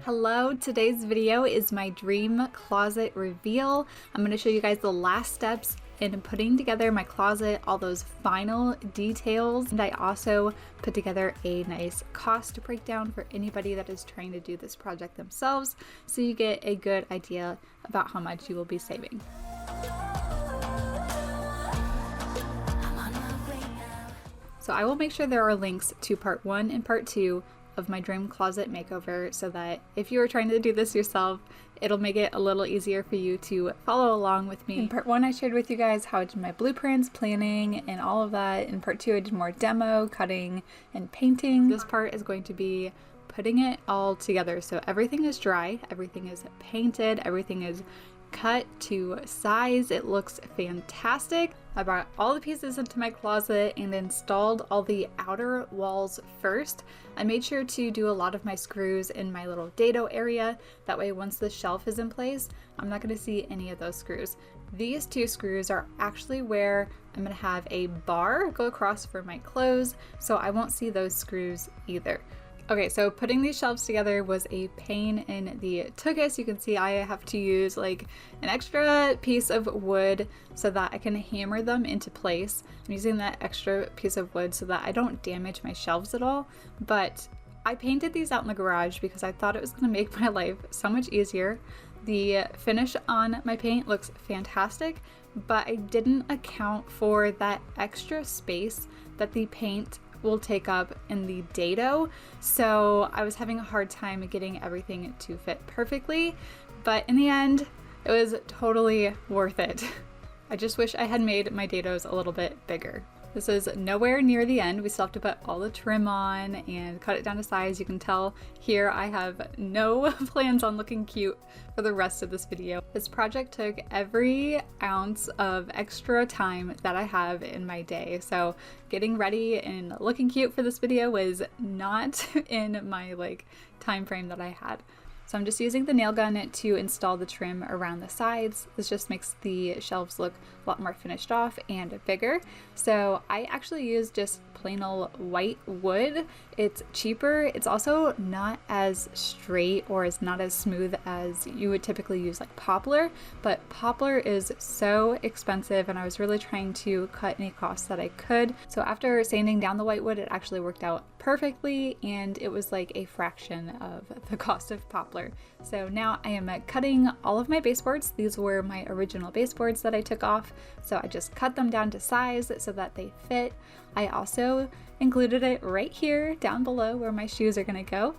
Hello, today's video is my dream closet reveal. I'm going to show you guys the last steps in putting together my closet, all those final details, and I also put together a nice cost breakdown for anybody that is trying to do this project themselves, so you get a good idea about how much you will be saving. So I will make sure there are links to part 1 and part 2 of my dream closet makeover, so that if you are trying to do this yourself, it'll make it a little easier for you to follow along with me. In part 1, I shared with you guys how I did my blueprints, planning, and all of that. In part 2, I did more demo, cutting, and painting. This part is going to be putting it all together. So everything is dry, everything is painted, everything is cut to size. It looks fantastic. I brought all the pieces into my closet and installed all the outer walls first. I made sure to do a lot of my screws in my little dado area. That way, once the shelf is in place, I'm not going to see any of those screws. These 2 screws are actually where I'm going to have a bar go across for my clothes, so I won't see those screws either. Okay, so putting these shelves together was a pain in the tuchus. You can see I have to use like an extra piece of wood so that I can hammer them into place. I'm using that extra piece of wood so that I don't damage my shelves at all. But I painted these out in the garage because I thought it was gonna make my life so much easier. The finish on my paint looks fantastic, but I didn't account for that extra space that the paint will take up in the dado, so I was having a hard time getting everything to fit perfectly, but in the end it was totally worth it. I just wish I had made my dados a little bit bigger. This is nowhere near the end. We still have to put all the trim on and cut it down to size. You can tell here I have no plans on looking cute for the rest of this video. This project took every ounce of extra time that I have in my day. So getting ready and looking cute for this video was not in my time frame that I had. So I'm just using the nail gun to install the trim around the sides. This just makes the shelves look a lot more finished off and bigger. So I actually use just plain old white wood. It's cheaper. It's also not as straight or is not as smooth as you would typically use like poplar, but poplar is so expensive and I was really trying to cut any costs that I could. So after sanding down the white wood, it actually worked out perfectly and it was like a fraction of the cost of poplar. So now I am cutting all of my baseboards. These were my original baseboards that I took off. So I just cut them down to size so that they fit. I also included it right here down below where my shoes are gonna go.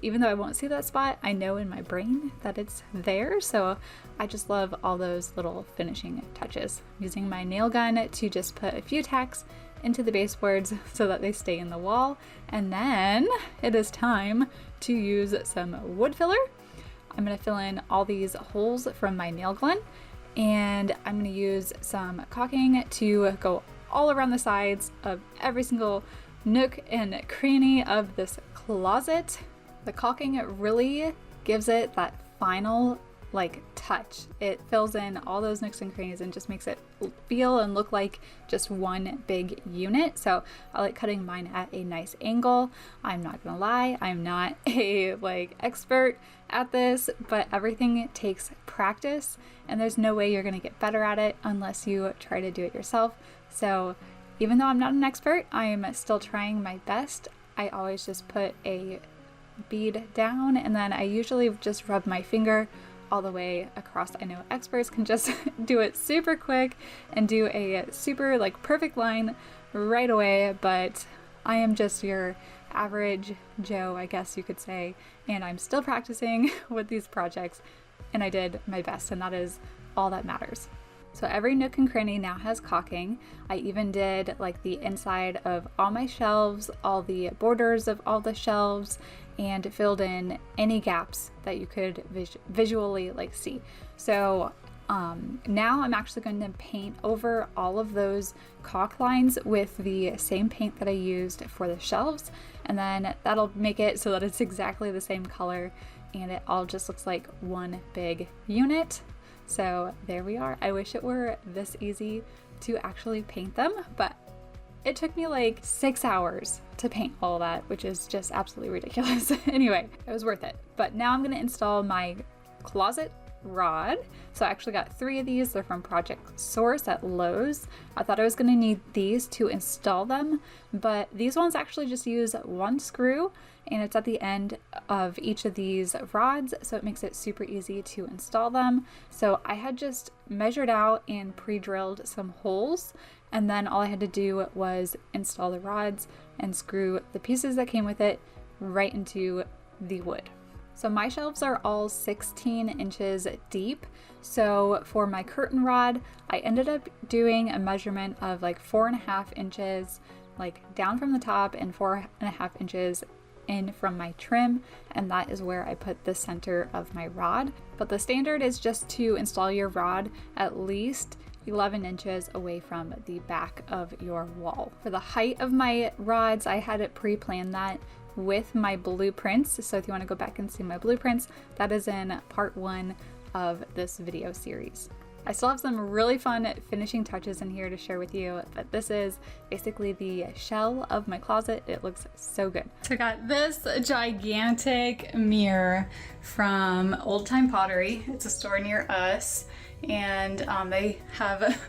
Even though I won't see that spot, I know in my brain that it's there. So I just love all those little finishing touches. I'm using my nail gun to just put a few tacks into the baseboards so that they stay in the wall. And then it is time to use some wood filler. I'm gonna fill in all these holes from my nail gun and I'm gonna use some caulking to go all around the sides of every single nook and cranny of this closet. The caulking really gives it that final touch. It fills in all those nooks and crannies and just makes it feel and look like just one big unit. So I like cutting mine at a nice angle. I'm not gonna lie, I'm not a expert at this, but everything takes practice and there's no way you're gonna get better at it unless you try to do it yourself. So even though I'm not an expert, I am still trying my best. I always just put a bead down and then I usually just rub my finger all the way across. I know experts can just do it super quick and do a super perfect line right away, but I am just your average Joe, I guess you could say, and I'm still practicing with these projects and I did my best and that is all that matters. So every nook and cranny now has caulking. I even did the inside of all my shelves, all the borders of all the shelves, and filled in any gaps that you could visually see. So now I'm actually going to paint over all of those caulk lines with the same paint that I used for the shelves, and then that'll make it so that it's exactly the same color and it all just looks like one big unit. So there we are. I wish it were this easy to actually paint them, but It took me like 6 hours to paint all that, which is just absolutely ridiculous. Anyway, it was worth it. But now I'm gonna install my closet rod. So I actually got 3 of these. They're from Project Source at Lowe's. I thought I was gonna need these to install them, but these ones actually just use 1 screw, and it's at the end of each of these rods, so it makes it super easy to install them. So I had just measured out and pre-drilled some holes, and then all I had to do was install the rods and screw the pieces that came with it right into the wood. So my shelves are all 16 inches deep. So for my curtain rod, I ended up doing a measurement of like 4.5 inches, like down from the top, and 4.5 inches in from my trim, and that is where I put the center of my rod. But the standard is just to install your rod at least 11 inches away from the back of your wall. For the height of my rods, I had it pre-planned that with my blueprints. So if you want to go back and see my blueprints, that is in part 1 of this video series. I still have some really fun finishing touches in here to share with you, but this is basically the shell of my closet. It looks so good. So I got this gigantic mirror from Old Time Pottery. It's a store near us, and they have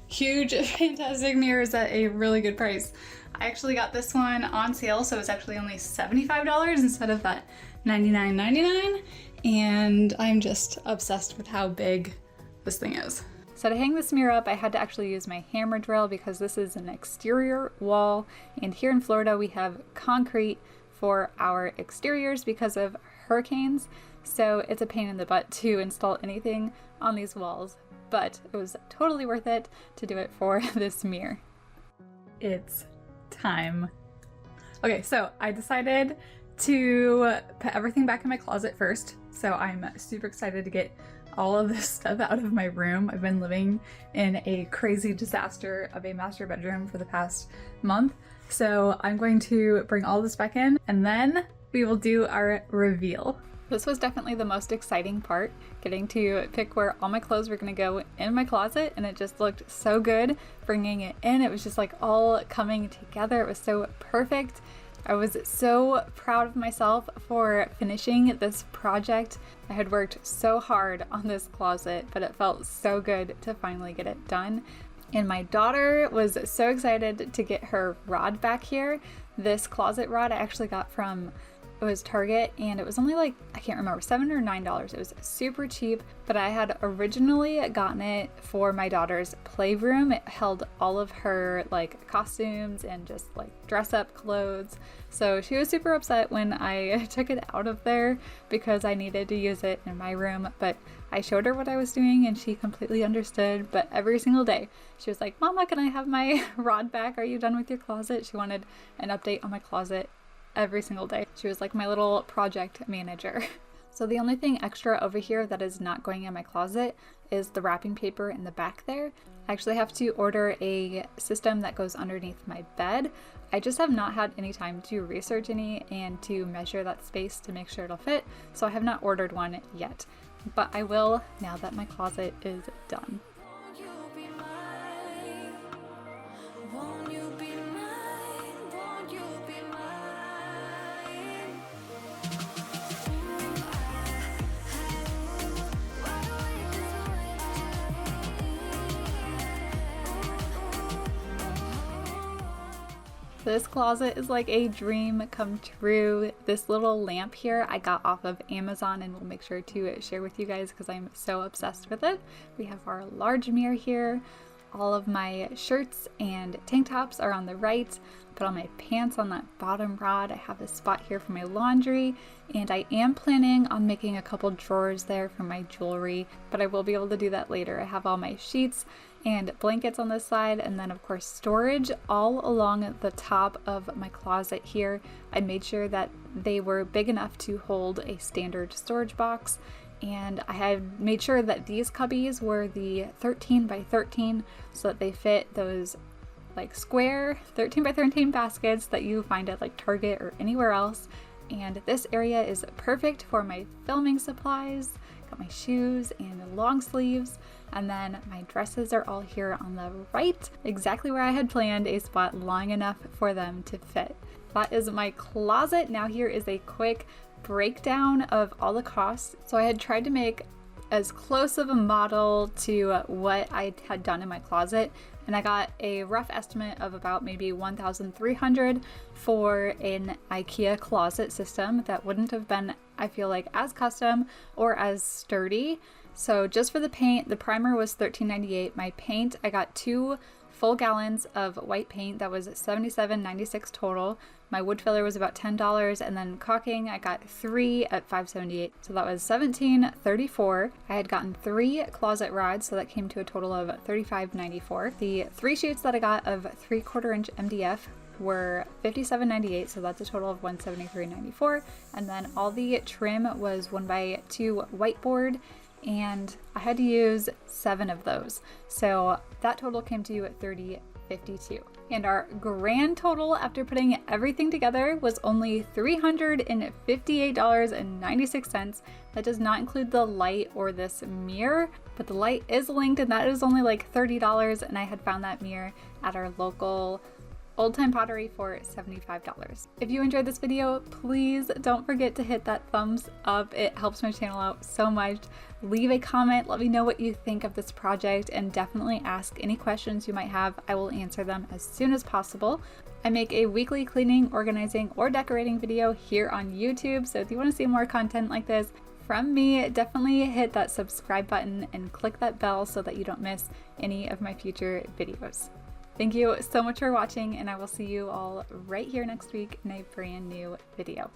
huge, fantastic mirrors at a really good price. I actually got this one on sale, so it's actually only $75 instead of that $99.99, and I'm just obsessed with how big this thing is. So to hang this mirror up, I had to actually use my hammer drill because this is an exterior wall, and here in Florida we have concrete for our exteriors because of hurricanes, so it's a pain in the butt to install anything on these walls, but it was totally worth it to do it for this mirror. It's time. Okay, so I decided to put everything back in my closet first, so I'm super excited to get all of this stuff out of my room. I've been living in a crazy disaster of a master bedroom for the past month, so I'm going to bring all this back in, and then we will do our reveal. This was definitely the most exciting part, getting to pick where all my clothes were gonna go in my closet, and it just looked so good bringing it in. It was just like all coming together. It was so perfect. I was so proud of myself for finishing this project. I had worked so hard on this closet, but it felt so good to finally get it done. And my daughter was so excited to get her rod back here. This closet rod I actually got from, it was Target, and it was only like, I can't remember, $7 or $9. It was super cheap, but I had originally gotten it for my daughter's playroom. It held all of her like costumes and just like dress up clothes. So she was super upset when I took it out of there because I needed to use it in my room, but I showed her what I was doing and she completely understood. But every single day she was like, "Mama, can I have my rod back? Are you done with your closet?" She wanted an update on my closet every single day. She was like my little project manager. So the only thing extra over here that is not going in my closet is the wrapping paper in the back there. I actually have to order a system that goes underneath my bed. I just have not had any time to research any and to measure that space to make sure it'll fit, so I have not ordered one yet. But I will now that my closet is done. This closet is like a dream come true. This little lamp here I got off of Amazon, and we'll make sure to share with you guys because I'm so obsessed with it. We have our large mirror here. All of my shirts and tank tops are on the right. Put all my pants on that bottom rod. I have a spot here for my laundry, and I am planning on making a couple drawers there for my jewelry, but I will be able to do that later. I have all my sheets and blankets on this side, and then of course storage all along the top of my closet here. I made sure that they were big enough to hold a standard storage box, and I had made sure that these cubbies were the 13 by 13 so that they fit those like square 13 by 13 baskets that you find at like Target or anywhere else. And this area is perfect for my filming supplies got my shoes and long sleeves, and then my dresses are all here on the right, exactly where I had planned, a spot long enough for them to fit. That is my closet. Now here is a quick breakdown of all the costs. So I had tried to make as close of a model to what I had done in my closet, and I got a rough estimate of about maybe $1,300 for an IKEA closet system that wouldn't have been, I feel like, as custom or as sturdy. So just for the paint, the primer was $13.98. My paint, I got 2 full gallons of white paint. That was $77.96 total. My wood filler was about $10, and then caulking I got 3 at $5.78, so that was $17.34. I had gotten 3 closet rods, so that came to a total of $35.94. The 3 sheets that I got of 3/4 inch MDF were $57.98, so that's a total of $173.94. And then all the trim was 1x2 whiteboard, and I had to use 7 of those, so that total came to $30.52. And our grand total after putting everything together was only $358.96. That does not include the light or this mirror, but the light is linked, and that is only like $30, and I had found that mirror at our local Old Time Pottery for $75. If you enjoyed this video, please don't forget to hit that thumbs up. It helps my channel out so much. Leave a comment, let me know what you think of this project, and definitely ask any questions you might have. I will answer them as soon as possible. I make a weekly cleaning, organizing, or decorating video here on YouTube, so if you want to see more content like this from me, definitely hit that subscribe button and click that bell so that you don't miss any of my future videos. Thank you so much for watching, and I will see you all right here next week in a brand new video.